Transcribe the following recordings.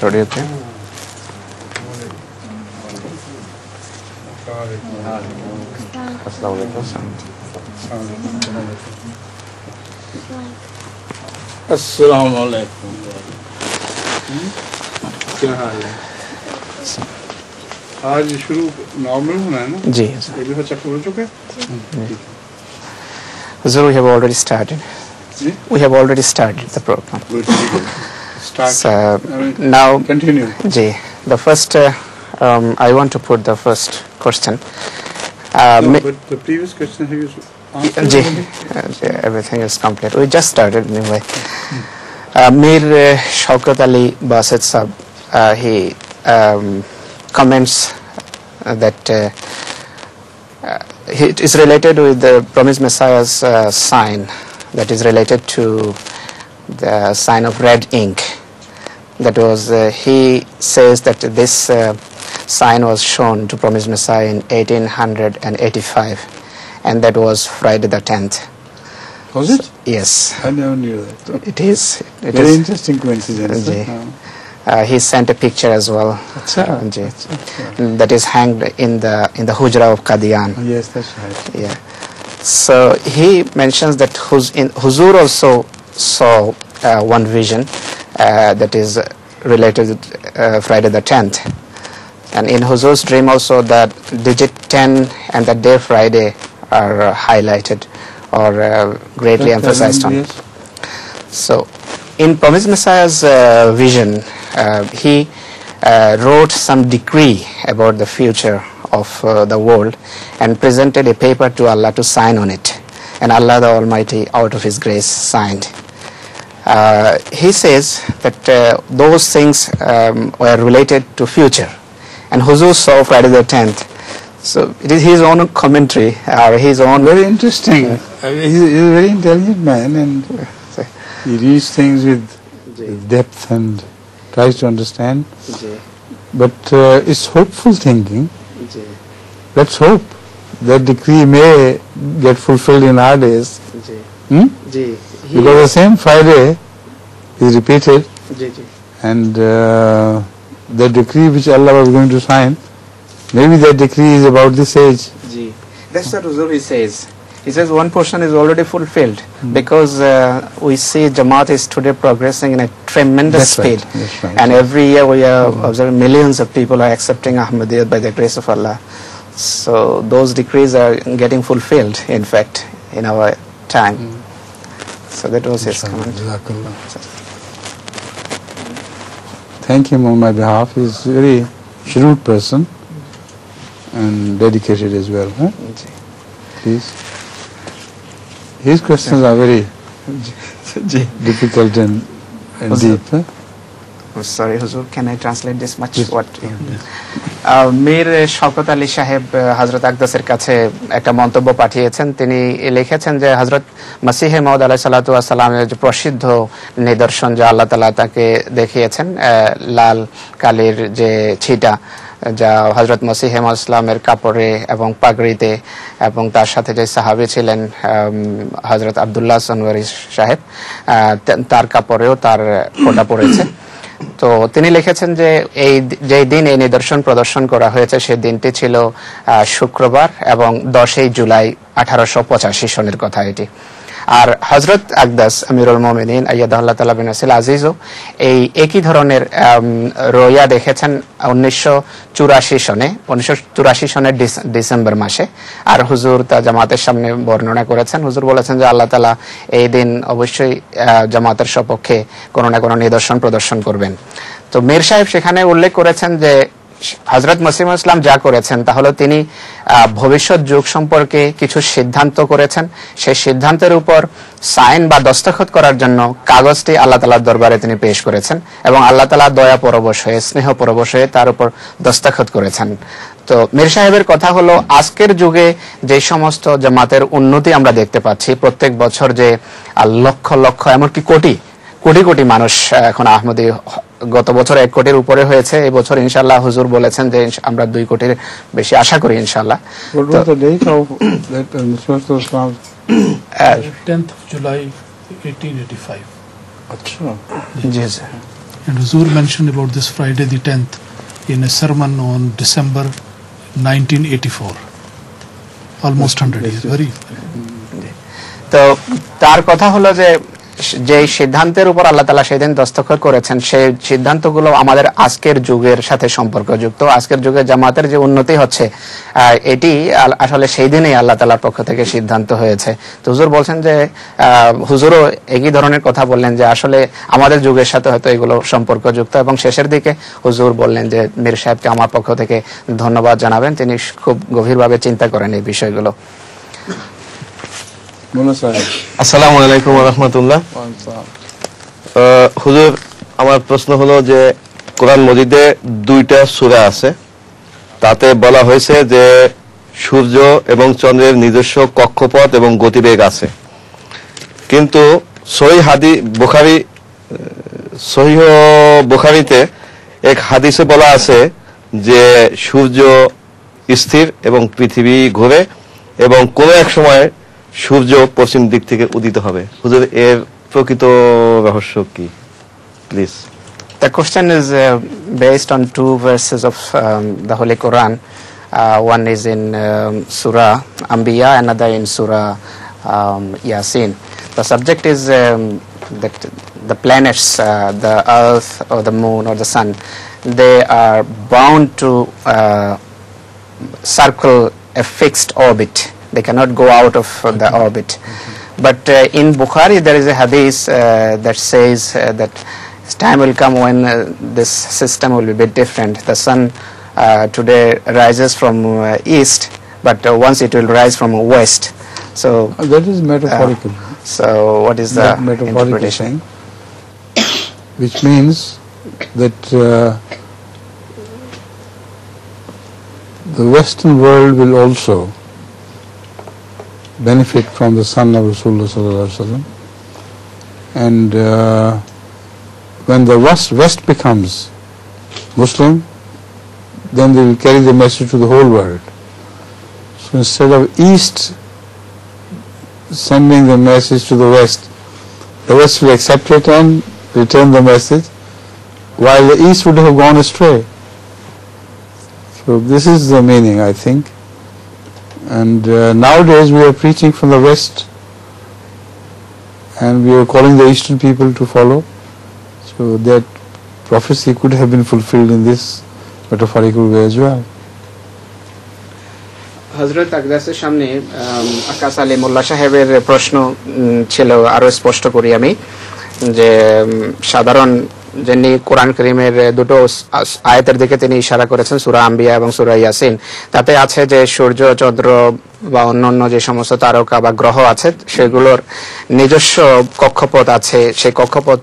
স্টুডিওতে। अस्सलाम वालेकुम। अस्सलाम वालेकुम। क्या हाल है? आज शुरू नॉर्मल होना है ना? जी ये भी बच्चा हो चुका है? Sir, we have already started. We have already started the program. Start. So, now, Continue. Ji, the first, I want to put the first question. No, but the previous question have you answered? Ji, everything is complete. We just started anyway. Mir Shaukat Ali Basit Sahab, he comments that it is related with the promised Messiah's sign, that is related to the sign of red ink. That was, he says that this sign was shown to promised Messiah in 1885, and that was Friday the 10th. Was it? Yes, I never knew that. it is. It Very is. interesting coincidence. Ji. He sent a picture as well. अच्छा, जी. अच्छा. That is hanged in the Hujra of Qadian. Yes, that's right. Yeah. So he mentions that Huzur also saw one vision that is related to Friday the 10th. And in Huzur's dream also the digit 10 and the day Friday are highlighted or greatly emphasized on. Yes. So in Promised Messiah's vision, he wrote some decree about the future of the world and presented a paper to Allah to sign on it. And Allah the Almighty, out of His grace, signed. He says that those things were related to future. And Huzur saw Friday the 10th. So it is his own commentary, or his own... Very interesting. He's a very intelligent man, and he reads things with depth and tries to understand. But it's hopeful thinking. Let's hope that decree may get fulfilled in our days. Because the same Friday is repeated, and the decree which Allah was going to sign, maybe that decree is about this age. That's what Huzur says. He says one portion is already fulfilled because we see Jamaat is today progressing in a tremendous speed. That's right. And every year we are observing millions of people are accepting Ahmadiyyat by the grace of Allah. So those decrees are getting fulfilled, in fact, in our time. So that was his comment. Jazakallah. Thank him on my behalf. He's a very shrewd person and dedicated as well. Huh? Please. His questions are very difficult and deep. Huh? Oh, sorry, Huzur, can I translate this much? What? Mir Shawkat Ali সাহেব হযরত আকদাসের কাছে একটা মন্তব্য পাঠিয়েছেন। তিনি লিখেছেন যে হযরত মসিহ মাউদ আলাইহিস সালাতু ওয়াস সালামের যে প্রসিদ্ধ নিদর্শন যা আল্লাহ তাআলা তাকে দেখিয়েছেন, লাল কালির যে ছিটা যা হযরত মসিহ মাউদ ইসলামের কাপড়ে এবং পাগড়িতে, এবং তার সাথে যে সাহাবী ছিলেন হযরত আব্দুল্লাহ সনওয়ারি সাহেব, তার কাপড়েও তার ফোঁটা পড়েছে। তো তিনি লিখেছেন যে এই যে দিন এই নিদর্শন প্রদর্শন করা হয়েছে সেই দিনটি ছিল শুক্রবার এবং 10 জুলাই 1885 সনের কথা এটি। আর হযরত আকদাস আমিরুল মুমিনিন আইয়াদাহুল্লাহ তাআলা বিনাসিল আজিজও এই একই ধরনের রোয়া দেখেছেন 1984 সনের ডিসেম্বর মাসে। আর হুজুর তা জামাতের সামনে বর্ণনা করেছেন। হুজুর বলেছেন যে আল্লাহ তাআলা এই দিন অবশ্যই জামাতের সপক্ষে কোনো না কোনো নিদর্শন প্রদর্শন করবেন। তো মীর সাহেব সেখানে উল্লেখ করেছেন যে হযরত মসিহ মাউদ ইসলাম যা করেছেন তাহলে তিনি ভবিষ্যৎ যুগ সম্পর্কে কিছু সিদ্ধান্ত করেছেন। সেই সিদ্ধান্তের উপর সাইন বা দস্তখত করার জন্য কাগজটি আল্লাহ তাআলার দরবারে তিনি পেশ করেছেন এবং আল্লাহ তাআলা দয়া পরবশ হয়ে, স্নেহ পরবশ হয়ে তার উপর দস্তখত করেছেন। তো মীর সাহেবের কথা হলো আজকের যুগে যে সমস্ত জামাতের উন্নতি আমরা দেখতে পাচ্ছি, প্রত্যেক বছর যে লক্ষ লক্ষ এমনকি কোটি কোটি মানুষ এখন আহমদী, গত বছর 1 কোটির উপরে হয়েছে, এই বছর ইনশাআল্লাহ হুজুর বলেছেন যে আমরা 2 কোটির বেশি আশা করি ইনশাআল্লাহ। What was the date of that Islam? 10th of July 1885. अच्छा। जी sir. And Huzur mentioned about this Friday the 10th in a sermon on December 1984. Almost 100 years. Very. তো তার কথা হলো যে যে সিদ্ধান্তের উপর আল্লাহ তাআলা সেদিন দস্তখত করেছেন সেই সিদ্ধান্তগুলো আমাদের আজকের যুগের সাথে সম্পর্কযুক্ত। আজকের যুগে জামাতের যে উন্নতি হচ্ছে এটি আসলে সেই দিনেই আল্লাহ তাআলার পক্ষ থেকে সিদ্ধান্ত হয়েছে। তো হুজুর বলছেন যে হুজুরও একই ধরনের কথা বললেন যে আসলে আমাদের যুগের সাথে হয়তো এগুলো সম্পর্কযুক্ত, এবং শেষের দিকে হুজুর বললেন যে মীর সাহেবকে আমার পক্ষ থেকে ধন্যবাদ জানাবেন, তিনি খুব গভীরভাবে চিন্তা করেন এই বিষয়গুলো। আসসালামু আলাইকুম ওয়া রাহমাতুল্লাহ। হুজুর, আমার প্রশ্ন হলো যে কোরআন মজিদে 2টা সূরা আছে, তাতে বলা হয়েছে যে সূর্য এবং চন্দ্রের নিজস্ব কক্ষপথ এবং গতিবেগ আছে, কিন্তু সহিহ বুখারীতে এক হাদিসে বলা আছে যে সূর্য স্থির এবং পৃথিবী ঘোরে এবং কোনো এক সময় সূর্য পশ্চিম দিক থেকে উদিত হবে। হুজুর, এর প্রকৃত রহস্য কি? Please. The question is based on 2 verses of the Holy Quran. One is in Surah Anbiya, another in Surah Yasin. The subject is that the planets, the earth or the moon or the sun, they are bound to circle a fixed orbit. They cannot go out of the orbit. But in Bukhari there is a hadith that says that time will come when this system will be a bit different. The sun today rises from east, but once it will rise from west. So that is metaphorical. So what is the interpretation? Which means that the Western world will also benefit from the son of Rasulullah sallallahu alaihi wasallam, and when the West becomes Muslim, then they will carry the message to the whole world. So instead of East sending the message to the West will accept it and return the message, while the East would have gone astray. So this is the meaning, I think. And nowadays we are preaching from the West, and we are calling the Eastern people to follow. So that prophecy could have been fulfilled in this metaphorical way as well. হযরত আকদাসের সামনে আকাশ আলী মোল্লা সাহেবের প্রশ্ন ছিল, আরো স্পষ্ট করি আমি, যে সাধারণ যিনি কোরআন কারীমের 2টো আয়াতের দিকে তিনি ইশারা করেছেন, সূরা আম্বিয়া এবং সূরা ইয়াসিন। তাতে আছে যে সূর্য, চন্দ্র বা অন্যান্য যে সমস্ত তারকা বা গ্রহ আছে সেগুলোর নিজস্ব কক্ষপথ আছে, সেই কক্ষপথ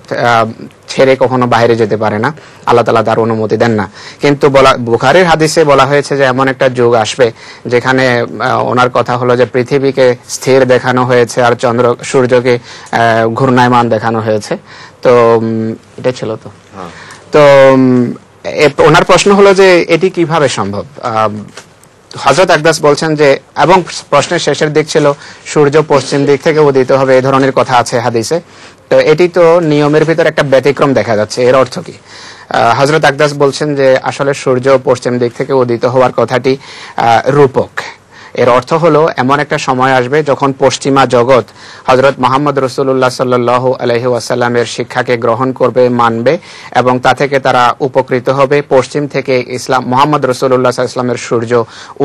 ছেড়ে কখনো বাইরে যেতে পারে না, আল্লাহ তাআলা তার অনুমতি দেন না। কিন্তু বুখারীর হাদিসে বলা হয়েছে যে এমন একটা যুগ আসবে যেখানে ওনার কথা হলো যে পৃথিবীকে স্থির দেখানো হয়েছে আর সূর্যকে ঘূর্ণায়মান দেখানো হয়েছে। তো এটা ছিল তো ওনার প্রশ্ন হলো যে এটি কিভাবে সম্ভব। হযরত আকদাস বলছেন যে, এবং প্রশ্নের শেষের দিক ছিল সূর্য পশ্চিম দিক থেকে উদিত হবে, এই ধরনের কথা আছে হাদিসে। তো এটি তো নিয়মের ভিতর একটা ব্যতিক্রম দেখা যাচ্ছে, এর অর্থ কি? হযরত আকদাস বলছেন যে আসলে সূর্য পশ্চিম দিক থেকে উদিত হওয়ার কথাটি রূপক। এর অর্থ হলো এমন একটা সময় আসবে যখন পশ্চিমা জগৎ হযরত মুহাম্মদ রাসূলুল্লাহ সাল্লাল্লাহু আলাইহি ওয়াসাল্লামের শিক্ষাকে গ্রহণ করবে, মানবে এবং তা থেকে তারা উপকৃত হবে। পশ্চিম থেকে ইসলাম মুহাম্মদ রাসূলুল্লাহ সাল্লাল্লাহু আলাইহি ওয়াসাল্লামের সূর্য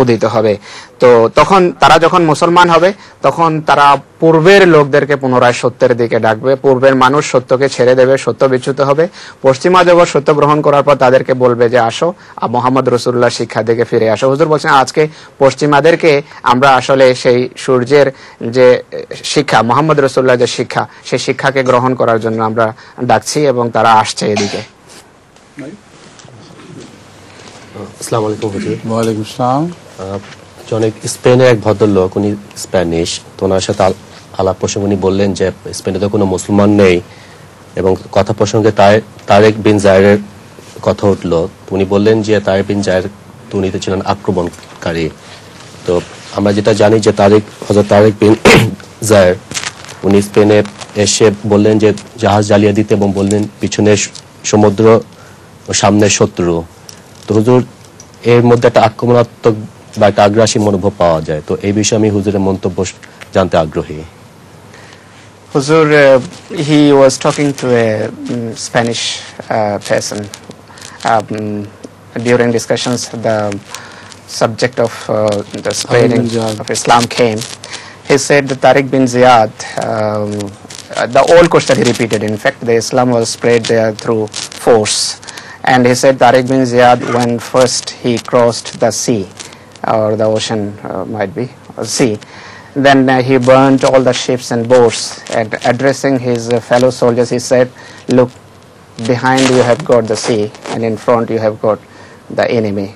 উদিত হবে। তো তখন তারা যখন মুসলমান হবে তখন তারা পূর্বের লোকদেরকে পুনরায় সত্যের দিকে ডাকবে, পূর্বের মানুষ সত্যকে ছেড়ে দেবে, সত্য বিচ্যুত হবে। পশ্চিমা জগৎ সত্য গ্রহণ করার পর তাদেরকে বলবে যে আসো মুহাম্মদ রাসূলুল্লাহর শিক্ষা দিকে ফিরে আসো। হুজুর বলছেন আজকে পশ্চিমাদেরকে আমরা আসলে সেই সূর্যের যে শিক্ষা, মুহাম্মদ রাসূলুল্লাহর যে শিক্ষা, সেই শিক্ষাকে গ্রহণ করার জন্য আমরা ডাকছি এবং তারা আসছে এদিকে। আসসালামু আলাইকুম হুজুর। ওয়া আলাইকুম আসসালাম। অনেক স্পেনের এক ভদ্রলোক, উনি স্প্যানিশ, তো ওনার সাথে আলাপ প্রসঙ্গে উনি বললেন যে স্পেনে তো কোনো মুসলমান নেই, এবং কথা প্রসঙ্গে তারেক বিন জায়েরের কথা উঠলো। উনি বললেন যে তারেক বিন জায়ের উনি তো ছিলেন আক্রমণকারী। তো আমরা যেটা জানি যে হযরত তারেক বিন জায়ের উনি স্পেনে এসে বললেন যে জাহাজ জ্বালিয়ে দিতে, এবং বললেন পিছনে সমুদ্র সামনের শত্রু। তো হুজুর এর মধ্যে একটা আক্রমণাত্মক বা একটা আগ্রাসী মনোভাব পাওয়া যায়, তো এই বিষয়ে আমি হুজুরের মন্তব্য জানতে আগ্রহী। Huzur, he was talking to a Spanish person. During discussions, the subject of the spreading of Islam came. He said that Tariq bin Ziyad, the old question he repeated, in fact, the Islam was spread there through force. And he said Tariq bin Ziyad, when first he crossed the sea, or the ocean might be, or sea, then he burned all the ships and boats, and addressing his fellow soldiers, he said, look, behind you have got the sea, and in front you have got the enemy.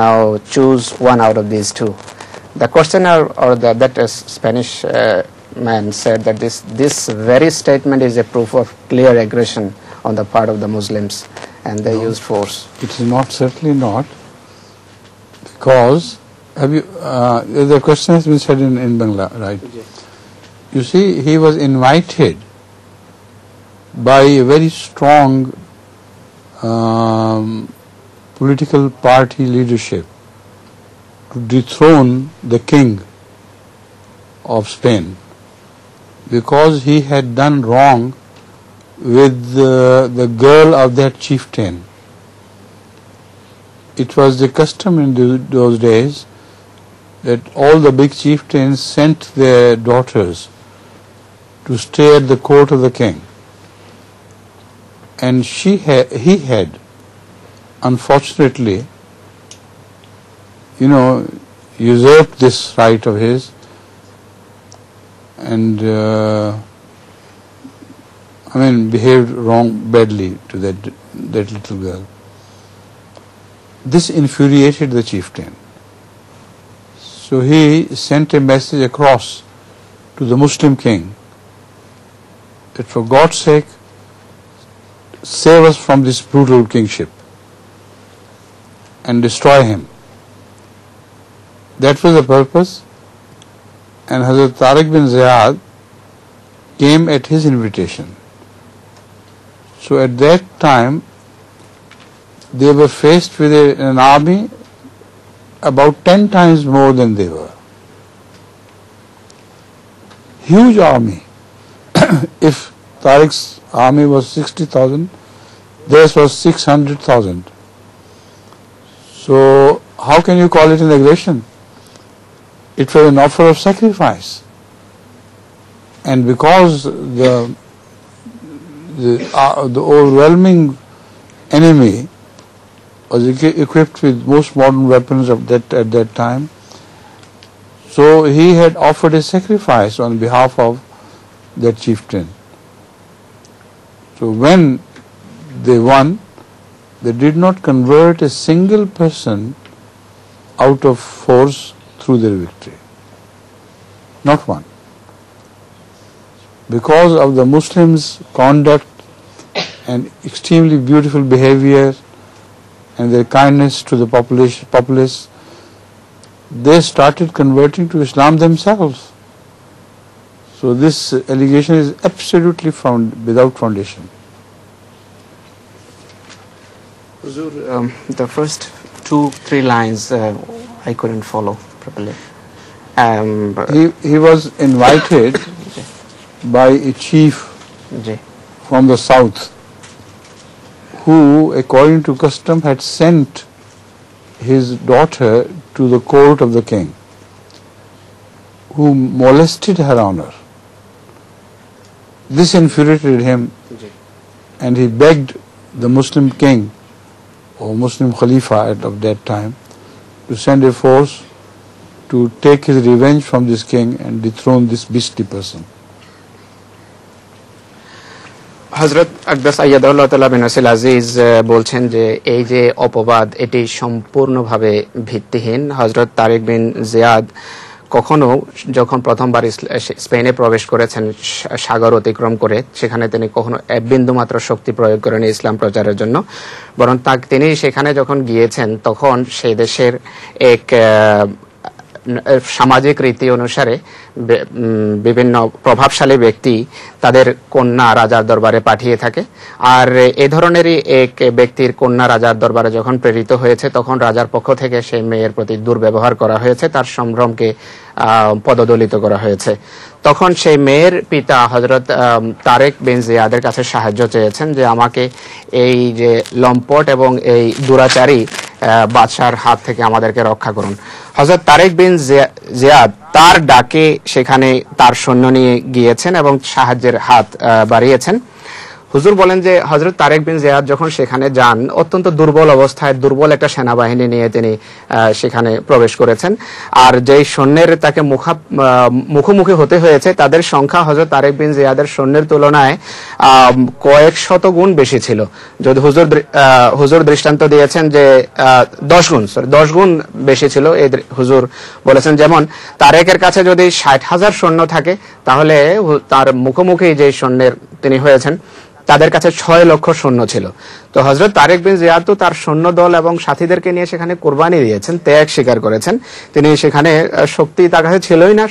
Now choose one out of these two. The questioner, or that Spanish man, said that this very statement is a proof of clear aggression on the part of the Muslims, and they used force. It is not, certainly not, because the question has been said in Bangla, right? You see, he was invited by a very strong political party leadership to dethrone the king of Spain, because he had done wrong with the girl of that chieftain. It was the custom in those days that all the big chieftains sent their daughters to stay at the court of the king, and he had unfortunately usurped this right of his, and behaved badly to that little girl. This infuriated the chieftain. So he sent a message across to the Muslim king that for God's sake, save us from this brutal kingship and destroy him. That was the purpose, and Hazrat Tariq bin Ziyad came at his invitation. So at that time, they were faced with an army about 10 times more than they were. Huge army. If Tariq's army was 60,000, theirs was 600,000. So how can you call it an aggression? It was an offer of sacrifice. And because the overwhelming enemy was equipped with most modern weapons at that time, so he had offered a sacrifice on behalf of that chieftain. So when they won, they did not convert a single person out of force through their victory. Not one. Because of the Muslims' conduct and extremely beautiful behavior and their kindness to the populace, they started converting to Islam themselves. So this allegation is absolutely without foundation. Huzur, the first 2-3 lines I couldn't follow properly. He was invited by a chief from the south, who, according to custom, had sent his daughter to the court of the king, who molested her honor. This infuriated him, and he begged the Muslim king or Muslim Khalifa of that time to send a force to take his revenge from this king and dethrone this beastly person. হযরত আকদাস আইয়াদাহুল্লাহ তাআলা বিন নাসিল আজিজ বলছেন যে এই যে অপবাদ, এটি সম্পূর্ণভাবে ভিত্তিহীন। হযরত তারিক বিন জিয়াদ কখনো যখন প্রথমবার স্পেনে প্রবেশ করেছেন সাগর অতিক্রম করে, সেখানে তিনি কখনো এক বিন্দু মাত্র শক্তি প্রয়োগ করেন ইসলাম প্রচারের জন্য, বরং তিনি সেখানে যখন গিয়েছেন তখন সেই দেশের এক সামাজিক রীতি অনুসারে বিভিন্ন প্রভাবশালী ব্যক্তি তাদের কন্যা রাজার দরবারে পাঠিয়ে থাকে, আর এই ধরনেরই এক ব্যক্তির কন্যা রাজার দরবারে যখন প্রেরিত হয়েছে তখন রাজার পক্ষ থেকে সেই মেয়ের প্রতি দুর্ব্যবহার করা হয়েছে, তার সম্ভ্রমকে পদদলিত করা হয়েছে। তখন সেই মেয়ের পিতা হযরত তারেক বিন জিয়াদের কাছে সাহায্য চেয়েছেন যে আমাকে এই যে লম্পট এবং এই দুরাচারী বাদশার হাত থেকে আমাদেরকে রক্ষা করুন। হযরত তারেক বিন জিয়াদ তার ডাকে সেখানে তার সৈন্য নিয়ে গিয়েছেন এবং সাহায্যের হাত বাড়িয়েছেন। হুজুর বলেন যে হযরত তারেক বিন জিয়াদ যখন সেখানে যান অত্যন্ত দুর্বল অবস্থায়, দুর্বল একটা সেনাবাহিনী নিয়ে তিনি সেখানে প্রবেশ করেছেন, আর যেই সৈন্যের তাকে মুখোমুখি হতে হয়েছে তাদের সংখ্যা হযরত তারেক বিন জিয়াদের সৈন্যের তুলনায় কয়েক শত গুণ বেশি ছিল। যদি হুজুর দৃষ্টান্ত দিয়েছেন যে 10 গুণ বেশি ছিল। এই হুজুর বলেছেন যেমন তারেকের কাছে যদি 60,000 সৈন্য থাকে তাহলে তার মুখোমুখি যে সৈন্যের তিনি হয়েছেন তাদের কাছে 6 লক্ষ সৈন্য ছিল। তো হযরত তারেক বিন জিয়াদ তো তার সৈন্য দল এবং সাথীদেরকে নিয়ে সেখানে কুরবানি দিয়েছেন, ত্যাগ স্বীকার করেছেন। তিনি সেখানে শক্তি তার কাছে ছিলই না,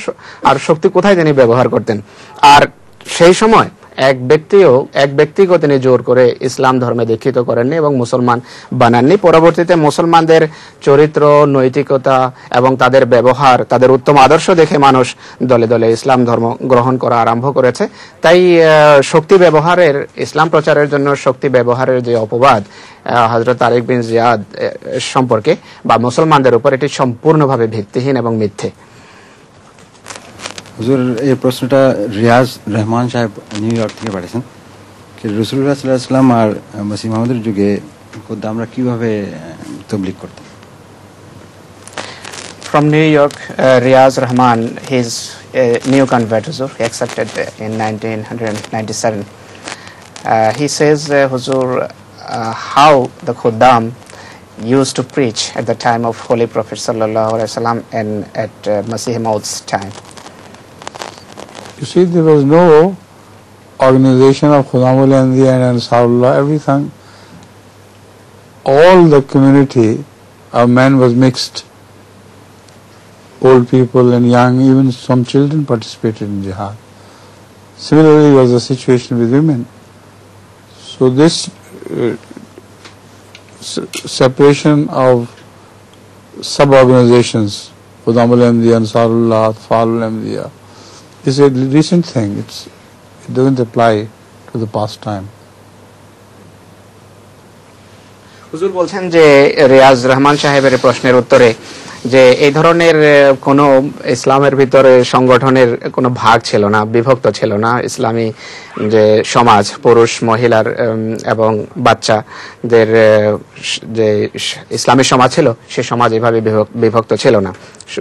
আর শক্তি কোথায় তিনি ব্যবহার করতেন। আর সেই সময় এক ব্যক্তিকেও তিনি জোর করে ইসলাম ধর্মে দীক্ষিত করেননি এবং মুসলমান বানাননি। পরবর্তীতে মুসলমানদের চরিত্র, নৈতিকতা এবং তাদের ব্যবহার, তাদের উত্তম আদর্শ দেখে মানুষ দলে দলে ইসলাম ধর্ম গ্রহণ করা আরম্ভ করেছে। তাই শক্তি ব্যবহারের, ইসলাম প্রচারের জন্য শক্তি ব্যবহারের যে অপবাদ হযরত তারেক বিন জিয়াদ সম্পর্কে বা মুসলমানদের উপর, এটি সম্পূর্ণভাবে ভিত্তিহীন এবং মিথ্যে। হুজুর, এই প্রশ্নটা রিয়াজ রহমান সাহেব নিউ ইয়র্ক থেকে পাঠিয়েছেন যে রাসূলুল্লাহ সাল্লাল্লাহু আলাইহি ওয়াসাল্লাম আর মসিহ মুহাম্মদের যুগে আমরা কিভাবে তাবলীগ করতাম? From New York, Riaz Rahman, he's a new convert, Huzur. He accepted in 1997. He says, Huzur, how the Khuddam used to preach at the time of Holy Prophet Sallallahu Alaihi Wasallam and at Masih Maud's time. You see, there was no organization of Khuddamul Anbiya and Ansarullah, everything. All the community of men was mixed. Old people and young, even some children participated in jihad. Similarly was the situation with women. So this separation of sub-organizations, Khuddamul Anbiya, Ansarullah, Atfalul Anbiya, is a recent thing. It doesn't apply to the past time. হুজুর বলছেন যে রিয়াজ রহমান সাহেবের প্রশ্নের উত্তরে যে এই ধরনের কোনো ইসলামের ভিতরে সংগঠনের কোনো ভাগ ছিল না, বিভক্ত ছিল না। ইসলামী যে সমাজ, পুরুষ, মহিলার এবং বাচ্চাদের যে ইসলামী সমাজ ছিল সে সমাজ এভাবে বিভক্ত ছিল না,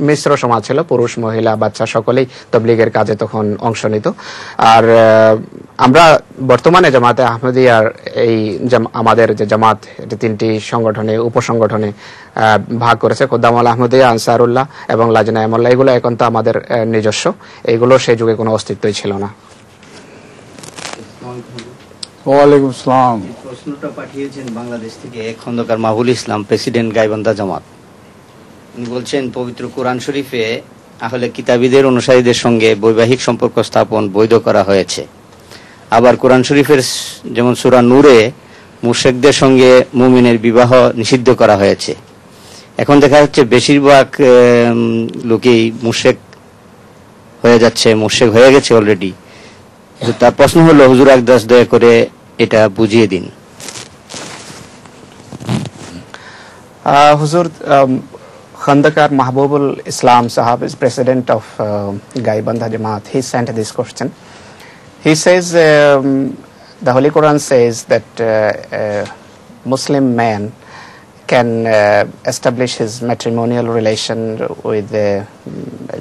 মিশ্র সমাজ ছিল। পুরুষ, মহিলা, বাচ্চা সকলেই তাবলীগের কাজে তখন অংশ নিত। আর আমরা বর্তমানে জামাতে আহমদিয়ার এই আমাদের যে জামাত, এটি 3টি সংগঠনে, উপসংগঠনে ভাগ করেছে। খুদ্দামুল আহমদিয়া, আনসারুল্লাহ এবং লাজনা ইমামুল্লাহ, এগুলো এখন তো আমাদের নিজস্ব, এইগুলো সেই যুগে কোনো অস্তিত্বই ছিল না। ওয়ালাইকুম আসসালাম। প্রশ্নটা পাঠিয়েছেন বাংলাদেশ থেকে খন্দকার মাহবুল ইসলাম, প্রেসিডেন্ট গাইবান্ধা জামাত। উনি বলছেন পবিত্র কোরআন শরীফে আহলে কিতাবীদের অনুসারীদের সঙ্গে বৈবাহিক সম্পর্ক স্থাপন বৈধ করা হয়েছে। আবার কোরআন শরীফের যেমন সূরা নূরে মুশরিকদের সঙ্গে মুমিনের বিবাহ নিষিদ্ধ করা হয়েছে। এখন দেখা যাচ্ছে বেশিরভাগ লোকেই মুশরিক হয়ে যাচ্ছে, মুশরিক হয়ে গেছে অলরেডি। তার প্রশ্ন হলো, হুজুর আকদাস দয়া করে এটা বুঝিয়ে দিন। হুজুর, Khandakar Mahbubul Islam Sahab is president of Gaibandha Jamaat. He sent this question. He says the Holy Quran says that a Muslim man can establish his matrimonial relation with a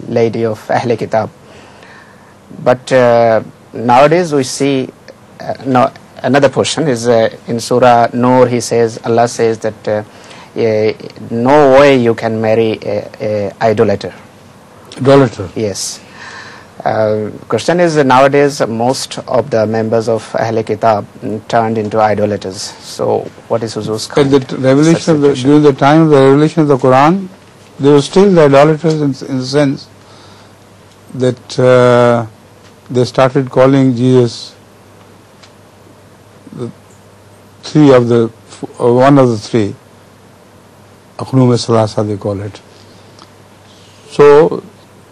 lady of Ahle Kitab. But nowadays we see another portion is in Surah Nur. He says, Allah says that no way you can marry a idolater. Idolater? Yes. Question is, nowadays most of the members of Ahle Kitab turned into idolaters. So what is Huzur's comment? During the time of the revelation of the Quran, they were still the idolaters in the sense that they started calling Jesus one of the three. Aqnum Salasa they call it. So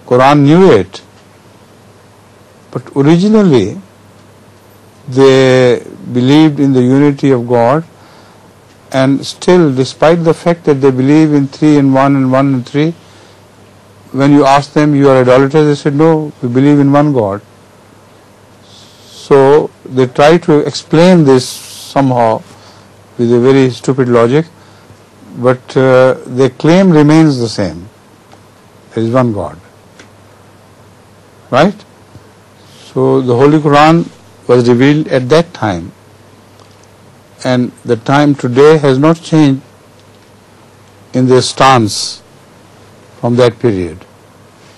Quran knew it, but originally they believed in the unity of God, and still, despite the fact that they believe in 3 and 1 and 1 and 3, when you ask them, you are idolaters, they said, no, we believe in one God. So they try to explain this somehow with a very stupid logic, but their claim remains the same. There is one God. Right? So the Holy Quran was revealed at that time, and the time today has not changed in their stance from that period.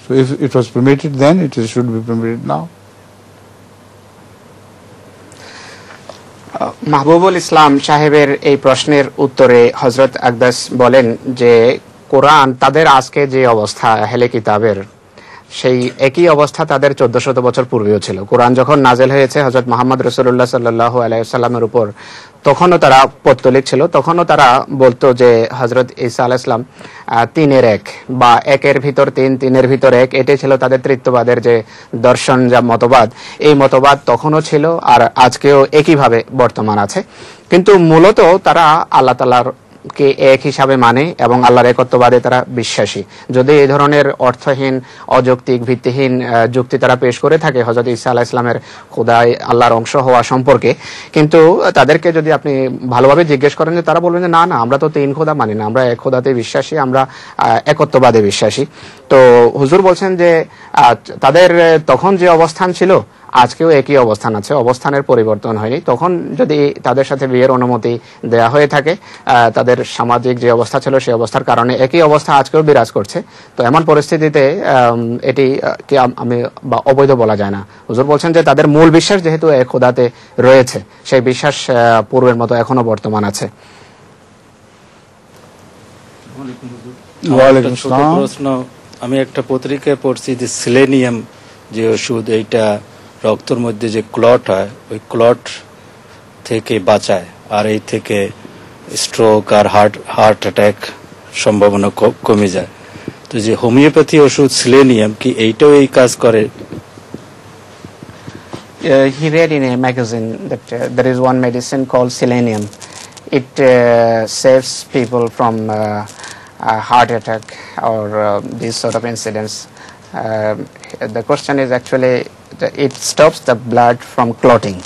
So if it was permitted then, it should be permitted now. Mahbubul ইসলাম সাহেবের এই প্রশ্নের উত্তরে হযরত আকদাস বলেন যে কোরআন তাদের আজকে যে অবস্থা আহলে কিতাবের, সেই একই অবস্থা তাদের 1400 বছর পূর্বেও ছিল। কোরআন যখন নাজেল হয়েছে হযরত মুহাম্মদ রাসূলুল্লাহ সাল্লাল্লাহু আলাইহি ওয়াসাল্লামের উপর, তখনও তারা পৌত্তলিক ছিল, তখনও তারা বলতো যে হযরত ঈসা আলাইহিস সালাম 3-এর 1 বা 1-এর ভিতর 3, 3-এর ভিতর 1, এটাই ছিল তাদের তৃতীয়বাদের যে দর্শন, যা মতবাদ, এই মতবাদ তখনও ছিল আর আজকেও একইভাবে বর্তমান আছে। কিন্তু মূলত তারা আল্লাহ তাআলার কে এক হিসাবে মানে এবং আল্লাহর একত্ববাদে তারা বিশ্বাসী। যদি এই ধরনের অর্থহীন, অযৌক্তিক, ভিত্তিহীন যুক্তি তারা পেশ করে থাকে হযরত ঈসা আলাইহিস সালামের খোদাই আল্লাহর অংশ হওয়া সম্পর্কে, কিন্তু তাদেরকে যদি আপনি ভালোভাবে জিজ্ঞেস করেন যে তারা বলবেন যে না না, আমরা তো 3 খোদা মানি না, আমরা এক খোদাতে বিশ্বাসী, আমরা একত্ববাদে বিশ্বাসী। তো হুজুর বলছেন যে তাদের তখন যে অবস্থান ছিল আজকেও একই অবস্থান আছে, অবস্থানের পরিবর্তন হয়নি। তখন যদি তাদের সাথে বিয়ের অনুমতি দেয়া হয়ে থাকে, তাদের সামাজিক যে অবস্থা ছিল সেই অবস্থার কারণে একই অবস্থা আজকেও বিরাজ করছে। তো এমন পরিস্থিতিতে এটি কি আমি বা অবৈধ বলা যায় না। হুজুর বলছেন যে তাদের মূল বিশ্বাস যেহেতু এক খোদাতে রয়েছে, সেই বিশ্বাস পূর্বের মতো এখনো বর্তমান আছে। প্রশ্ন, আমি একটা পত্রিকায় পড়ছি যে সিলেনিয়াম যে ওষুধ, এইটা রক্তের মধ্যে যে ক্লট হয় ওই ক্লট থেকে বাঁচায়, আর এই থেকে স্ট্রোক আর হার্ট অ্যাটাক সম্ভাবনা কমে যায়। তো যে হোমিওপ্যাথি ওষুধ সিলেনিয়াম, কি এইটাও এই কাজ করে? He read in a magazine that there is one medicine called selenium. It saves people from heart attack or these sort of incidents. The question is actually it stops the blood from clotting,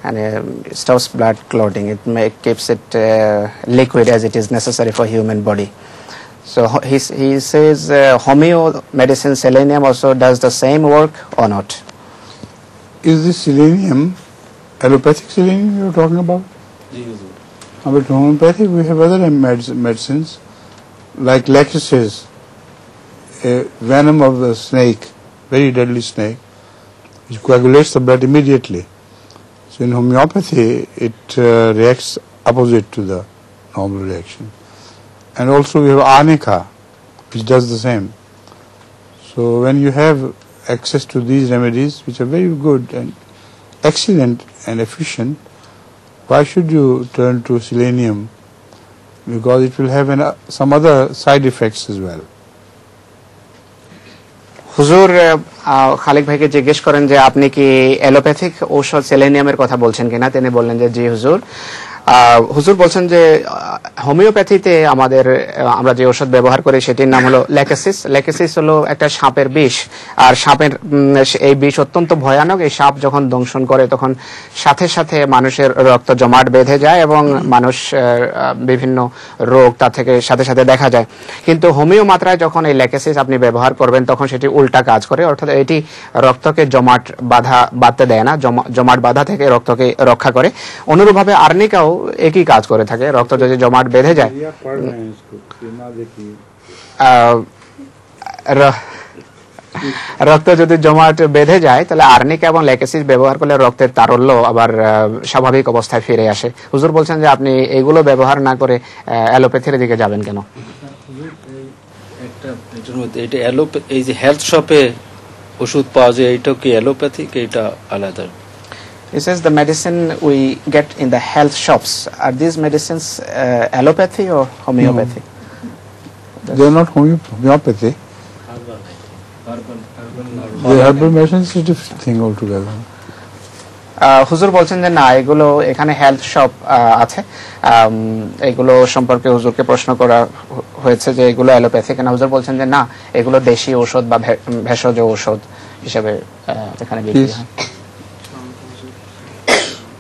and it stops blood clotting. It keeps it liquid as it is necessary for human body. So he says homeo medicine selenium also does the same work or not? Is this selenium allopathic selenium you are talking about? But homeopathic, we have other medicines like lachesis, a venom of the snake, very deadly snake, which coagulates the blood immediately. So in homeopathy, it reacts opposite to the normal reaction. And also we have arnica, which does the same. So when you have access to these remedies, which are very good and excellent and efficient, why should you turn to selenium? Because it will have some other side effects as well. হুজুর খালিক ভাইকে জিজ্ঞেস করেন যে আপনি কি allopathic ঔষধ সেলেনিয়ামের কথা বলছেন কিনা। তিনি বললেন যে জি হুজুর। হুজুর বলছেন যে হোমিওপ্যাথিতে আমরা যে ওষুধ ব্যবহার করি সেটির নাম হলো ল্যাকেসিস। ল্যাকেসিস হলো একটা সাপের বিষ, আর সাপের এই বিষ অত্যন্ত ভয়ানক। এই সাপ যখন দংশন করে তখন সাথে সাথে মানুষের রক্ত জমাট বেঁধে যায় এবং মানুষ বিভিন্ন রোগ তার থেকে সাথে সাথে দেখা যায়। কিন্তু হোমিও মাত্রায় যখন এই ল্যাকেসিস আপনি ব্যবহার করবেন তখন সেটি উল্টা কাজ করে, অর্থাৎ এটি রক্তকে বাঁধতে দেয় না, জমাট বাঁধা থেকে রক্তকে রক্ষা করে। অনুরূপভাবে আর্নিকাও একই কাজ করে থাকে। রক্ত যদি জমাট বেঁধে যায়, রক্ত যদি জমাট বেঁধে যায় তাহলে আর্নিকা এবং ল্যাকেসিস ব্যবহার করলে রক্তের তারল্য আবার স্বাভাবিক অবস্থায় ফিরে আসে। হুজুর বলছেন যে আপনি এগুলো ব্যবহার না করে অ্যালোপ্যাথির দিকে যাবেন কেন? এটার মধ্যে এটা এই যে হেলথ শপে ওষুধ পাওয়া যায় এটা কি অ্যালোপ্যাথিক এটা আলাদা? It says the medicine we get in the health shops, are these medicines allopathy or homeopathy? They are not homeopathy. The herbal medicine is a different thing altogether. হুজুর বলছেন যে না, এগুলো এখানে হেলথ শপ আছে, এগুলো সম্পর্কে হুজুরকে প্রশ্ন করা হয়েছে যে এগুলো অ্যালোপ্যাথি কিনা। হুজুর বলছেন যে না, এগুলো দেশি ঔষধ বা ভেষজ ঔষধ হিসেবে এখানে বিক্রি হয়।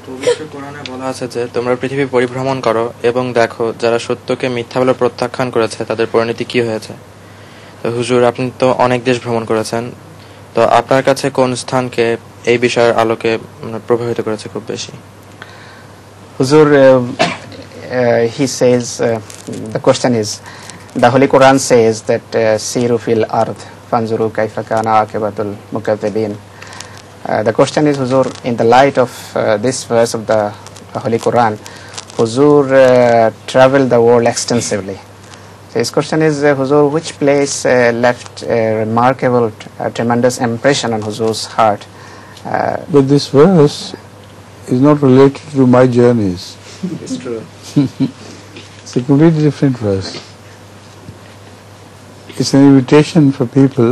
পবিত্র কোরআনে বলা আছে যে তোমরা পৃথিবী পরিভ্রমণ করো এবং দেখো যারা সত্যকে মিথ্যা বলে প্রত্যাখ্যান করেছে তাদের পরিণতি কি হয়েছে। তো হুজুর, আপনি তো অনেক দেশ ভ্রমণ করেছেন, তো আপনার কাছে কোন স্থানকে এই বিষয়ের আলোকে প্রভাবিত করেছে খুব বেশি? হুজুর, he says the question is, the Holy Quran says that siru fil ard fanzuru kayfa kana aqibatul mukaththibin. The question is, Huzur, in the light of this verse of the Holy Quran, Huzur traveled the world extensively. So his question is, Huzur, which place left a remarkable, tremendous impression on Huzur's heart? But this verse is not related to my journeys. It's true. It's a completely different verse. It's an invitation for people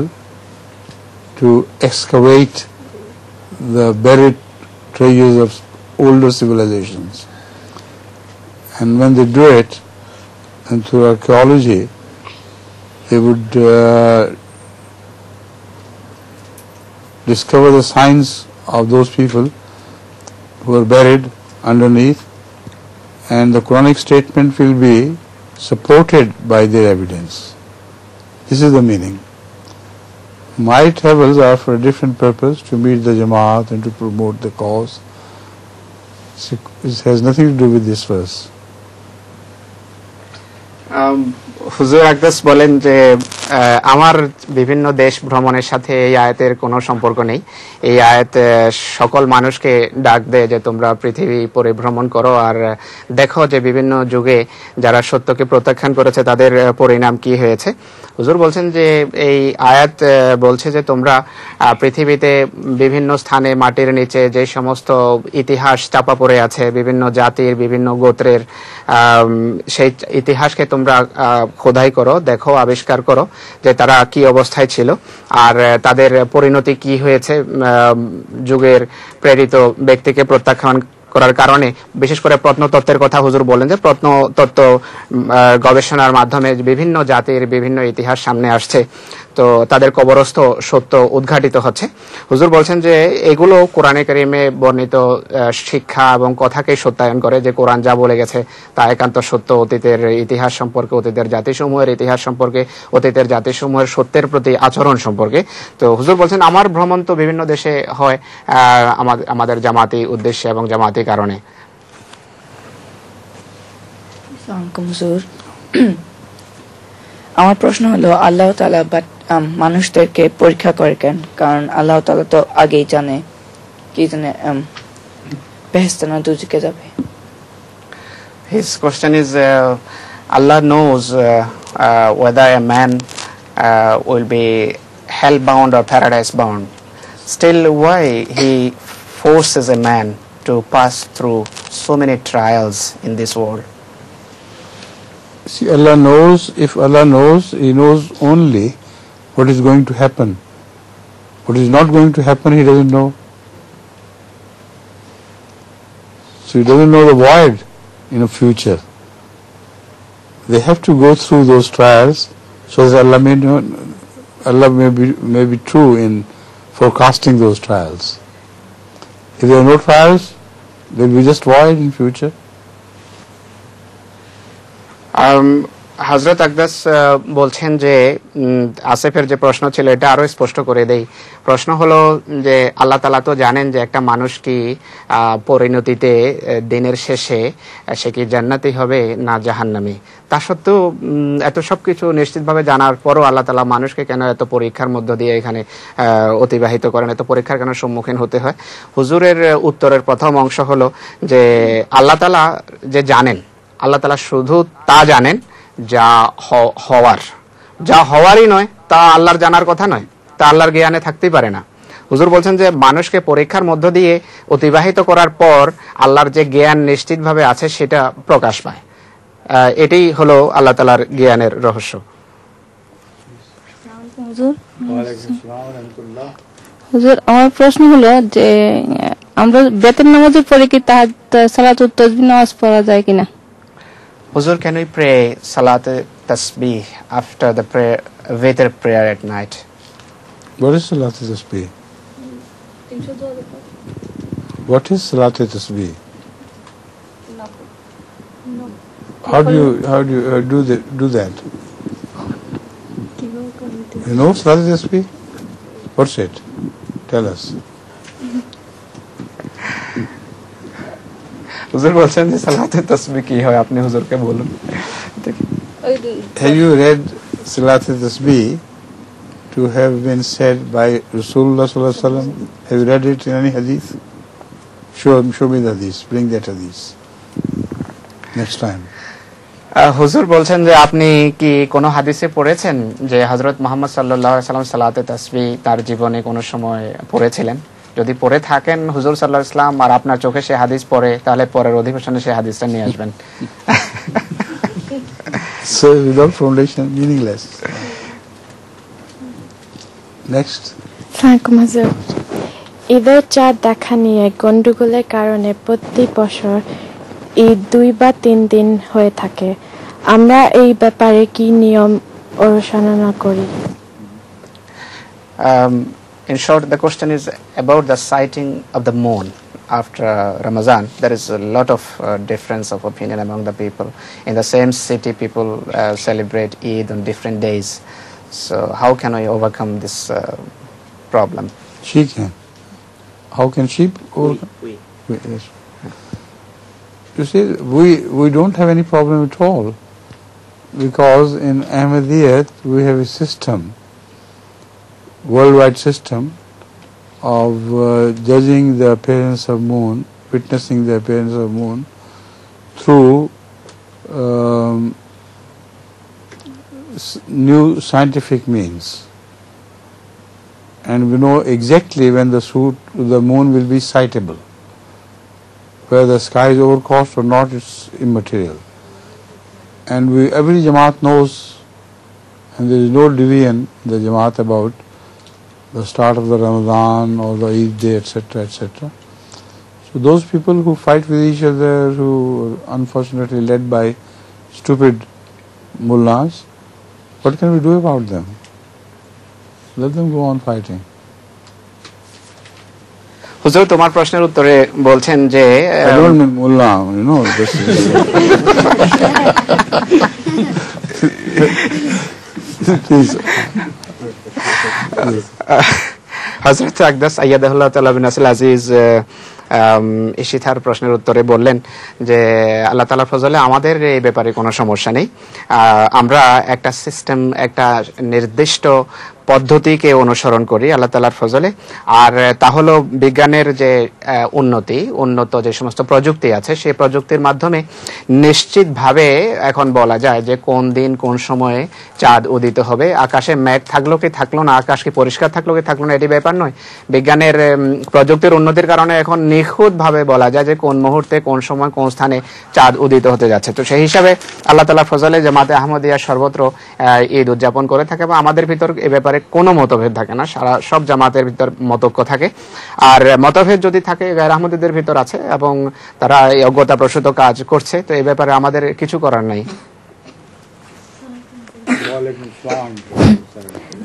to excavate the buried treasures of older civilizations. And when they do it, and through archaeology, they would discover the signs of those people who are buried underneath, and the Quranic statement will be supported by their evidence. This is the meaning. My travels are for a different purpose, to meet the Jamaat and to promote the cause. It has nothing to do with this verse. হুজুর আকদাস বলেন যে আমার বিভিন্ন দেশ ভ্রমণের সাথে এই আয়াতের কোনো সম্পর্ক নেই। এই আয়াত সকল মানুষকে ডাক দেয় যে তোমরা পৃথিবী পরিভ্রমণ করো আর দেখো যে বিভিন্ন যুগে যারা সত্যকে প্রত্যাখ্যান করেছে তাদের পরিণাম কি হয়েছে। হুজুর বলছেন যে এই আয়াত বলছে যে তোমরা পৃথিবীতে বিভিন্ন স্থানে মাটির নিচে যে সমস্ত ইতিহাস চাপা পড়ে আছে, বিভিন্ন জাতির বিভিন্ন গোত্রের, সেই ইতিহাসকে তোমরা খোদাই করো, দেখো, আবিষ্কার করো যে তারা কি অবস্থায় ছিল আর তাদের পরিণতি কি হয়েছে যুগের প্রেরিত ব্যক্তিকে প্রত্যাখ্যান করার কারণে। বিশেষ করে প্রত্নতত্ত্বের কথা হুজুর বলেন যে প্রত্নতত্ত্ব গবেষণার মাধ্যমে বিভিন্ন জাতির বিভিন্ন ইতিহাস সামনে আসছে, তো তাদের কবরস্থ সত্য উদ্ঘাটিত হচ্ছে। হুজুর বলছেন যে এগুলো কোরআনে কারিমে বর্ণিত শিক্ষা এবং কথাকে সত্যায়ন করে যে কোরআন যা বলে গেছে তা একান্ত সত্য। অতীতের ইতিহাস সম্পর্কে, অতীতের জাতিসমূহের ইতিহাস সম্পর্কে, অতীতের জাতিসমূহের সত্যের প্রতি আচরণ সম্পর্কে। তো হুজুর বলছেন আমার ভ্রমণ তো বিভিন্ন দেশে হয় আমাদের জামাতি উদ্দেশ্যে এবং জামাতি কারণে। হুজুর, আমার প্রশ্ন হলো আল্লাহ তাআলা মানুষদেরকে পরীক্ষা করে কেন? কারণ আল্লাহ তাআলা তো আগেই জানে কি জানে বেহেশতে না দুজকে যাবে। His question is, Allah knows whether a man will be hell bound or paradise bound. Still, why he forces a man to pass through so many trials in this world? See, Allah knows. If Allah knows, He knows only what is going to happen. What is not going to happen, He doesn't know. So He doesn't know the void in the future. They have to go through those trials so that Allah may know, Allah may be true in forecasting those trials. If there are no trials, there will be just void in future. হযরত আকদাস বলছেন যে আসিফের যে প্রশ্ন ছিল এটা আরো স্পষ্ট করে দেই। প্রশ্ন হলো যে আল্লাহ তাআলা তো জানেন যে একটা মানুষ কি পরিণতিতে দিনের শেষে সে কি জান্নাতি হবে না জাহান্নামী। তা সত্ত্বেও এত সবকিছু নিশ্চিতভাবে জানার পরও আল্লাহ তাআলা মানুষকে কেন এত পরীক্ষার মধ্য দিয়ে এখানে অতিবাহিত করেন, এত পরীক্ষার কেন সম্মুখীন হতে হয়? হুজুরের উত্তরের প্রথম অংশ হলো যে আল্লাহ তাআলা যে জানেন, আল্লাহ তাআলা শুধু তা জানেন যা হওয়ার, যা হওয়ারই নয় তা আল্লাহর জানার কথা নয়, তা আল্লাহর জ্ঞানে থাকতেই পারে না। হুজুর বলছেন যে মানুষকে পরীক্ষার মধ্য দিয়ে অতিবাহিত করার পর আল্লাহর যে জ্ঞান নিশ্চিতভাবে আছে সেটা প্রকাশ পায়। এটাই হলো আল্লাহ তাআলার জ্ঞানের রহস্য। হুজুর, আমার প্রশ্ন হলো যে আমরা বেতন নামাজের পরে কি সালাতুত তাসবিহ নামাজ পড়া যায় কিনা? Huzur, can we pray Salat Tasbih after the prayer, witr prayer at night? What is Salat Tasbih? What is Salat Tasbih? How do you do that? You know Salat Tasbih? What's it? Tell us. হুজুর বলছেন যে সালাতে তাসবিহ কি হয়, আপনি হুজুরকে বলুন। Have you read Salat Tasbih to have been said by Rasulullah sallallahu alaihi wasallam? Have you read it in any hadith? Show me the hadith. Bring that hadith next time. হুজুর বলছেন যে আপনি কি কোনো হাদিসে পড়েছেন যে হযরত মুহাম্মদ সাল্লাল্লাহু আলাইহি ওয়াসাল্লাম সালাতে তাসবিহ তার জীবনে কোনো সময় পড়েছিলেন? যদি পড়ে থাকেন হুজুর সাল্লাল্লাহু আলাইহি ওয়াসাল্লাম আর আপনার চোখে সেই হাদিস পড়ে, তাহলে পরের অধিবেশনে সেই হাদিসটা নিয়ে আসবেন। So without foundation, meaningless. Next. আসসালামু আলাইকুম হুজুর। ঈদের চাঁদ দেখা নিয়ে গন্ডগোলের কারণে প্রতি বছর ঈদ 2 বা 3 দিন হয়ে থাকে। আমরা এই ব্যাপারে কি নিয়ম অনুসরণ করি? In short, the question is about the sighting of the moon after Ramadan. There is a lot of difference of opinion among the people. In the same city, people celebrate Eid on different days. So how can we overcome this problem? She can. How can she overcome? Yes. You see, we don't have any problem at all, because in Ahmadiyyat we have a system, worldwide system of judging the appearance of moon, witnessing the appearance of moon through new scientific means, and we know exactly when the moon will be sightable. Whether the sky is overcast or not, it's immaterial. And every Jamaat knows, and there is no division in the Jamaat about the start of the Ramadan or the Eid day, etc., etc. So those people who fight with each other, who are unfortunately led by stupid mullahs, what can we do about them? Let them go on fighting. হুজুর, তোমার প্রশ্নের উত্তরে বলছেন যে I don't mean mullah, you know, this is please. হযরত আকদাস আইয়াদাহুল্লাহ তাআলা বিন নাসিল আজিজ ইশিতার প্রশ্নের উত্তরে বললেন যে আল্লাহ তাআলার ফজলে আমাদের এই ব্যাপারে কোনো সমস্যা নেই। আমরা একটা সিস্টেম, একটা নির্দিষ্ট পদ্ধতিকে অনুসরণ করি আল্লাহ তাআলার ফজলে। আর তা হলো বিজ্ঞানের যে উন্নত যে সমস্ত প্রযুক্তি আছে, সেই প্রযুক্তির মাধ্যমে নিশ্চিতভাবে এখন বলা যায় যে কোন দিন কোন সময়ে চাঁদ উদিত হবে। আকাশে মেঘ থাকলো কি থাকলো না, আকাশ কি পরিষ্কার থাকলো কি থাকলো না, এটি ব্যাপার নয়। বিজ্ঞানের প্রযুক্তির উন্নতির কারণে এখন নিখুঁতভাবে বলা যায় যে কোন মুহূর্তে কোন সময় কোন স্থানে চাঁদ উদিত হতে যাচ্ছে। তো সেই হিসাবে আল্লাহ তাআলার ফজলে জামাতে আহমদিয়া সর্বত্র ঈদ উদযাপন করে থাকে, এবং আমাদের ভিতর এ ব্যাপারে কোনো মতভেদ থাকে না। সব জামাতের ভিতর মতৈক্য থাকে। আর মতভেদ যদি থাকে গায়র আহমদীদের ভিতর আছে, এবং তারা এই অজ্ঞতা প্রসূত কাজ করছে, তো এই ব্যাপারে আমাদের কিছু করার নাই।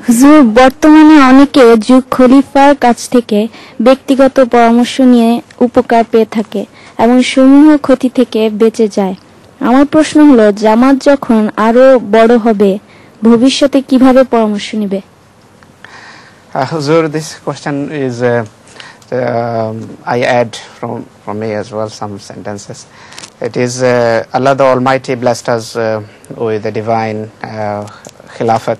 হুজুর, বর্তমানে অনেকে যুগ খলিফার কাছ থেকে ব্যক্তিগত পরামর্শ নিয়ে উপকার পেয়ে থাকে এবং সমূহ ক্ষতি থেকে বেঁচে যায়। আমার প্রশ্ন হলো, জামাত যখন আরো বড় হবে ভবিষ্যতে কিভাবে পরামর্শ নেবে? Huzur, this question is I add from me as well some sentences. It is Allah the Almighty blessed us with the divine Khilafat,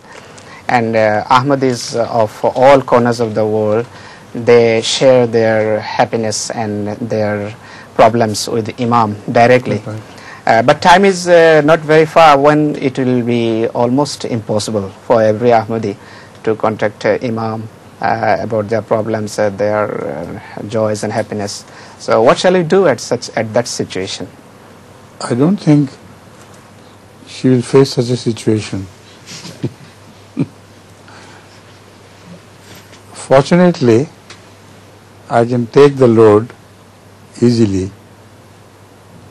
and Ahmadis of all corners of the world, they share their happiness and their problems with Imam directly. But time is not very far when it will be almost impossible for every Ahmadi to contact Imam about their problems, their joys and happiness. So what shall we do at that situation? I don't think she will face such a situation. Fortunately, I can take the load easily,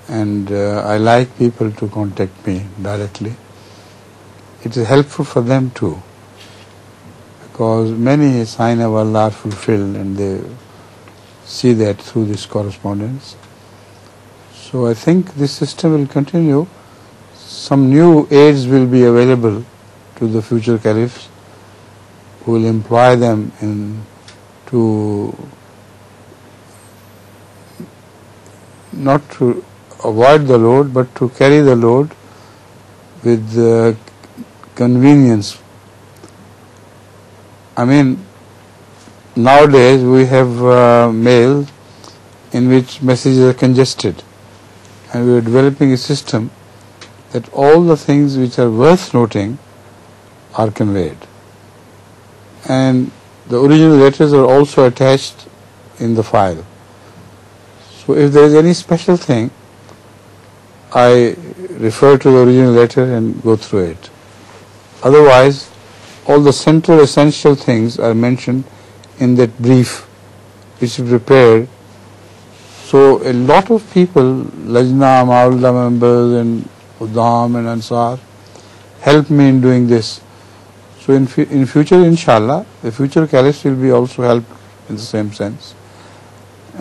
and I like people to contact me directly. It is helpful for them too, because many sign of Allah are fulfilled and they see that through this correspondence. So I think this system will continue. Some new aids will be available to the future caliphs, who will employ them to not to avoid the load, but to carry the load with convenience. I mean, nowadays we have mail in which messages are congested, and we are developing a system that all the things which are worth noting are conveyed. And the original letters are also attached in the file. So if there is any special thing, I refer to the original letter and go through it. Otherwise, all the central essential things are mentioned in that brief which is prepared. So a lot of people, Lajna, Ma'ullah members and Uddam and Ansar, help me in doing this. So in future, inshallah, the future caliphs will be also helped in the same sense,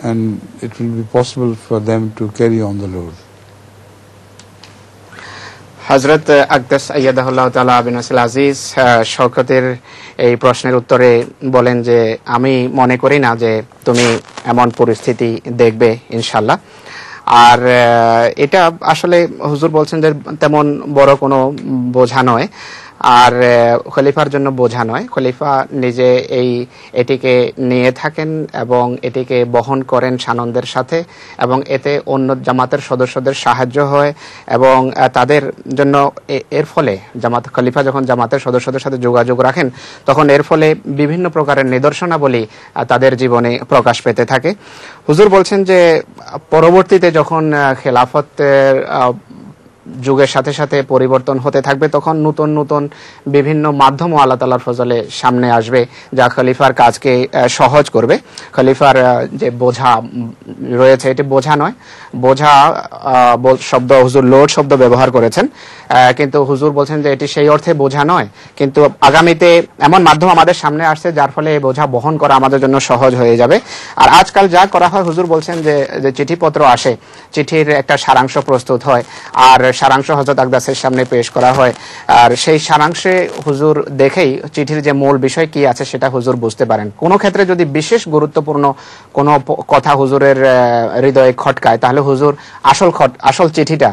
and it will be possible for them to carry on the load. হযরত আকদাস আইয়াদাহুল্লাহ তাআলা বিন নাসিল আজিজ শওকতের এই প্রশ্নের উত্তরে বলেন যে আমি মনে করি না যে তুমি এমন পরিস্থিতি দেখবে ইনশাআল্লাহ। আর এটা আসলে হুজুর বলছেন যে তেমন বড় কোনো বোঝা নয়, আর খলিফার জন্য বোঝা নয়। খলিফা নিজে এটিকে নিয়ে থাকেন এবং এটিকে বহন করেন সানন্দের সাথে, এবং এতে অন্য জামাতের সদস্যদের সাহায্য হয় এবং তাদের জন্য এর ফলে খলিফা যখন জামাতের সদস্যদের সাথে যোগাযোগ রাখেন, তখন এর ফলে বিভিন্ন প্রকারের নিদর্শনাবলী তাদের জীবনে প্রকাশ পেতে থাকে। হুজুর বলছেন যে পরবর্তীতে যখন খেলাফতের যুগের সাথে সাথে পরিবর্তন হতে থাকবে, তখন নতুন নতুন বিভিন্ন মাধ্যমও আল্লাহ তাআলার ফজলে সামনে আসবে যা খলিফার কাজকে সহজ করবে। খলিফার যে বোঝা রয়েছে, এটি বোঝা নয়, বোঝা শব্দ হুজুর লোড শব্দ ব্যবহার করেছেন, কিন্তু হুজুর বলছেন যে এটি সেই অর্থে বোঝা নয়, কিন্তু আগামীতে এমন মাধ্যম আমাদের সামনে আসছে যার ফলে এই বোঝা বহন করা আমাদের জন্য সহজ হয়ে যাবে। আর আজকাল যা করা হয়, হুজুর বলছেন যে চিঠিপত্র আসে, চিঠির একটা সারাংশ প্রস্তুত হয়, আর সারাংশ হযরত আকদাসের সামনে পেশ করা হয়, আর সেই সারাংশে হুজুর দেখেই চিঠির যে মূল বিষয় কি আছে সেটা হুজুর বুঝতে পারেন। কোনো ক্ষেত্রে যদি বিশেষ গুরুত্বপূর্ণ কোনো কথা হুজুরের হৃদয়ে খটকায়, তাহলে হুজুর আসল চিঠিটা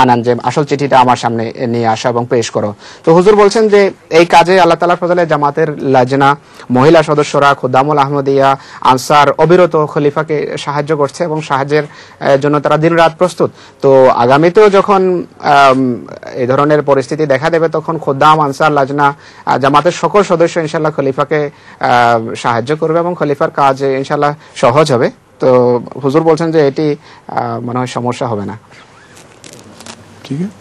আনান, যে আসল চিঠিটা আমার সামনে নিয়ে আসা এবং পেশ করো। তো হুজুর বলছেন যে এই কাজে আল্লাহ তাআলার ফজলে জামাতের লাজনা, মহিলা সদস্যরা, খুদ্দামুল আহমদিয়া, আনসার অবিরত খলিফাকে সাহায্য করছে এবং সাহায্যের জন্য তারা দিনরাত প্রস্তুত। তো আগামীতেও যখন এই ধরনের পরিস্থিতি দেখা দেবে, তখন খুদ্দাম, আনসার, লাজনা, জামাতের সকল সদস্য ইনশাআল্লাহ খলিফাকে সাহায্য করবে এবং খলিফার কাজ ইনশাআল্লাহ সহজ হবে। তো হুজুর বলছেন যে এটি মনে হয় সমস্যা হবে না। ঠিক আছে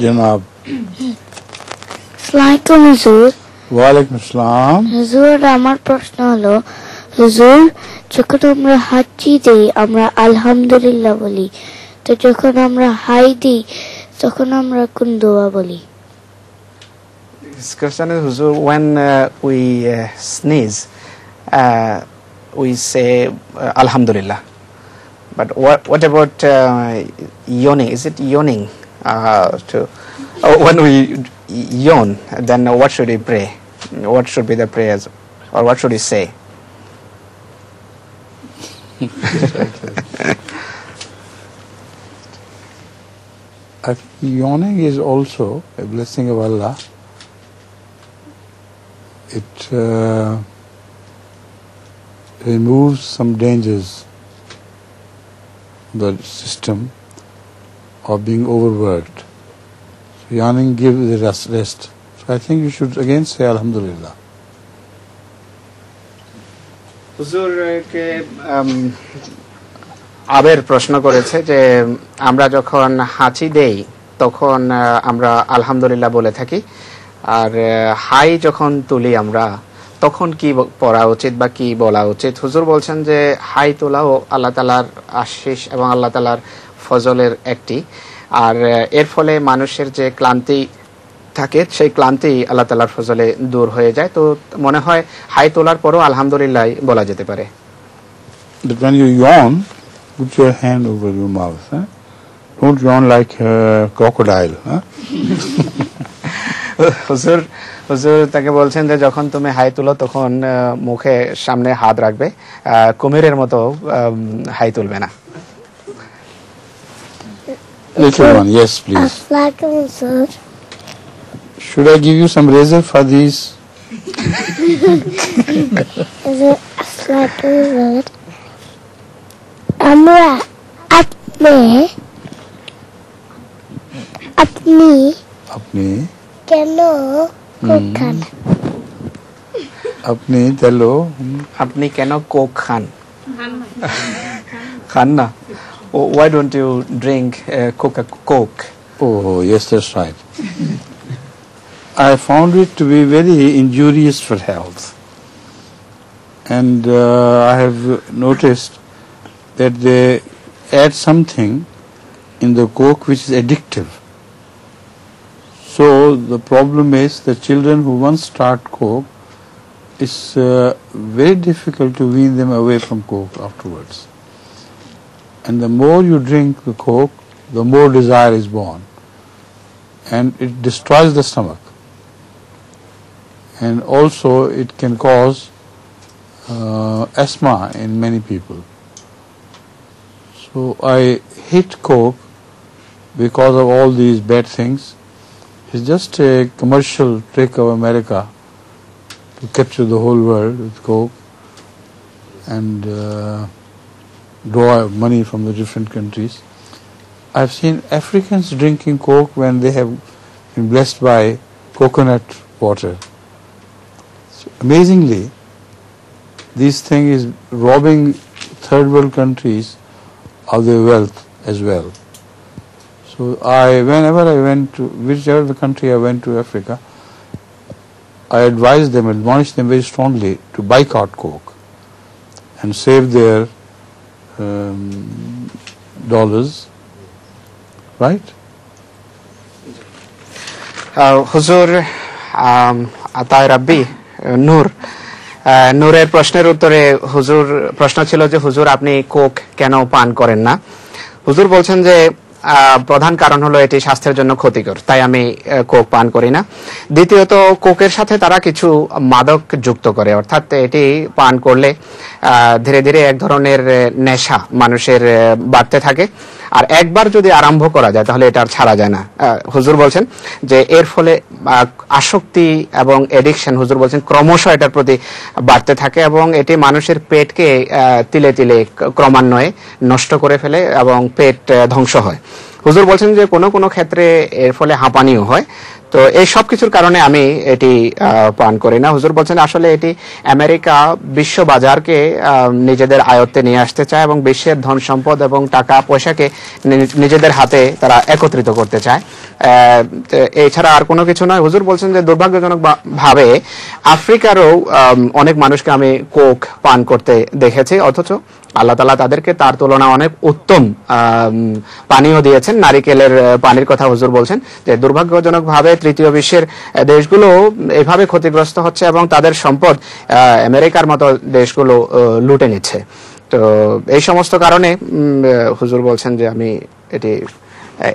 জনাব। আসসালামু হুজুর। ওয়ালাইকুম আসসালাম। হুজুর, আমার প্রশ্ন হলো, হুজুর যখন আমরা হাজ্জি দিই আমরা আলহামদুলিল্লাহ বলি, তো যখন আমরা হাই দিই তখন আমরা কোন দোয়া বলি? This question is, Huzur, when we sneeze, we say Alhamdulillah. But what about yawning? Is it yawning? When we yawn, then what should we pray? What should be the prayers, or what should we say? I think yawning is also a blessing of Allah. It removes some dangers the system of being overworked. So yawning gives the rest. So I think you should again say Alhamdulillah. হুজুরকে আবের প্রশ্ন করেছে যে আমরা যখন হাঁচি দেই তখন আমরা আলহামদুলিল্লাহ বলে থাকি, আর হাই যখন তুলি আমরা তখন কি পড়া উচিত বা কি বলা উচিত? হুজুর বলছেন যে হাই তোলাও আল্লাহ তাআলার আশিস এবং আল্লাহ তাআলার ফজলের একটি, আর এর ফলে মানুষের যে ক্লান্তি থাকে সেই ক্লান্তি আল্লাহ তাআলার ফজলে দূর হয়ে যায়। তো মনে হয় হাই তোলার পরও আলহামদুলিল্লাহ বলা যেতে পারে। But when you yawn, put your hand over your mouth. Huh? Don't yawn like a crocodile. Huh? হুজুর তাকে বলছেন যে যখন তুমি হাই তুলো তখন মুখে সামনে হাত রাখবে, কুমিরের মতো হাই তুলবে না। Little one, yes, please. Should I give you some razor for these? আমরা আপনি কেন কোক খান? আপনি কেন কোক খান? খান না? Why don't you drink Coke? Oh, yes, that's right. I found it to be very injurious for health. And I have noticed that they add something in the Coke which is addictive. So the problem is the children who once start Coke, it's very difficult to wean them away from Coke afterwards. And the more you drink the Coke, the more desire is born. And it destroys the stomach. And also it can cause asthma in many people. So I hate Coke because of all these bad things. It's just a commercial trick of America to capture the whole world with Coke and draw money from the different countries. I've seen Africans drinking Coke when they have been blessed by coconut water. So amazingly, this thing is robbing third world countries of their wealth as well. So whenever I went to, whichever the country I went to Africa, I advised them, admonished them very strongly to boycott Coke and save their dollars, right? হুজুর আতায় রাব্বি নূরের প্রশ্নের উত্তরে হুজুর প্রশ্ন ছিল যে হুজুর আপনি কোক কেন পান করেন না? হুজুর বলছেন যে প্রধান কারণ হলো এটি স্বাস্থ্যের জন্য ক্ষতিকর, তাই আমি কোক পান করি না। দ্বিতীয়ত কোকের সাথে তারা কিছু মাদক যুক্ত করে, অর্থাৎ এটি পান করলে ধীরে ধীরে এক ধরনের নেশা মানুষের বাড়তে থাকে, আর একবার যদি আরম্ভ করা যায় তাহলে এটা আর ছাড়া যায় না। হুজুর বলছেন যে এর ফলে আসক্তি এবং এডিকশন, হুজুর বলছেন ক্রমশ এটার প্রতি বাড়তে থাকে এবং এটি মানুষের পেটকে তিলে তিলে ক্রমান্বয়ে নষ্ট করে ফেলে এবং পেট ধ্বংস হয়। হুজুর বলছেন যে কোনো কোনো ক্ষেত্রে এর ফলে হাঁপানিও হয়। তো এই সব কিছুর কারণে আমি এটি পান করি না। হুজুর বলছেন আসলে এটি আমেরিকা বিশ্ব বাজারকে নিজেদের আয়ত্তে নিয়ে আসতে চায় এবং বিশ্বের ধন সম্পদ এবং টাকা পয়সাকে নিজেদের হাতে তারা একত্রিত করতে চায়, এছাড়া আর কোনো কিছু নয়। হুজুর বলছেন যে দুর্ভাগ্যজনক ভাবে আফ্রিকারও অনেক মানুষকে আমি কোক পান করতে দেখেছি, অথচ আল্লাহ তাআলা তাদেরকে তার তুলনায় অনেক উত্তম পানীয় দিয়েছেন। নারিকেলের পানির কথা হুজুর বলছেন যে দুর্ভাগ্যজনক ভাবে তৃতীয় বিশ্বের দেশগুলো এভাবে ক্ষতিগ্রস্ত হচ্ছে এবং তাদের সম্পদ আমেরিকার মতো দেশগুলো লুটে নিচ্ছে। তো এই সমস্ত কারণে হুজুর বলছেন যে আমি এটি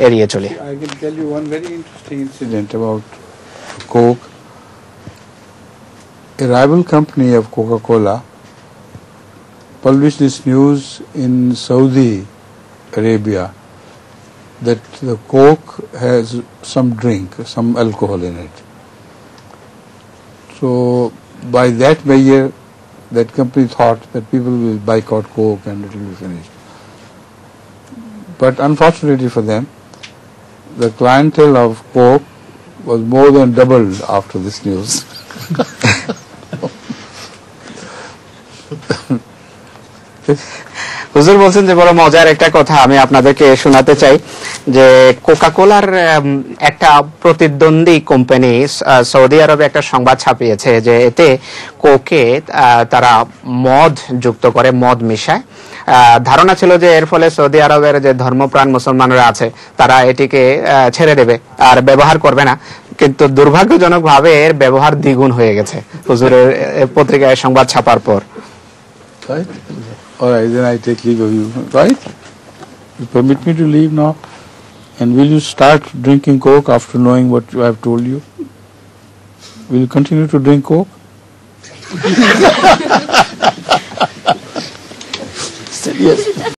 এড়িয়ে চলি। I can tell you one very interesting incident about Coke. A rival company of Coca-Cola published this news in Saudi Arabia that the Coke has some drink, some alcohol in it. So by that measure, that company thought that people will boycott Coke and it will be finished. But unfortunately for them, the clientele of Coke was more than doubled after this news. হুজুর বলছেন যে বড় মজার একটা কথা আমি আপনাদেরকে শোনাতে চাই যে কোকাকোলার একটা প্রতিদ্বন্দ্বী কোম্পানি সৌদি আরবে একটা সংবাদ ছাপিয়েছে যে এতে কোকে তারা মদ যুক্ত করে, মদ মিশায়। ধারণা ছিল যে এর ফলে সৌদি আরবের যে ধর্মপ্রাণ মুসলমানরা আছে তারা এটিকে ছেড়ে দেবে আর ব্যবহার করবে না, কিন্তু দুর্ভাগ্যজনকভাবে এর ব্যবহার দ্বিগুণ হয়ে গেছে হুজুরের পত্রিকায় সংবাদ ছাপার পর। Right? All right, then I take leave of you. Right? You permit me to leave now? And will you start drinking Coke after knowing what I have told you? Will you continue to drink Coke? Yes.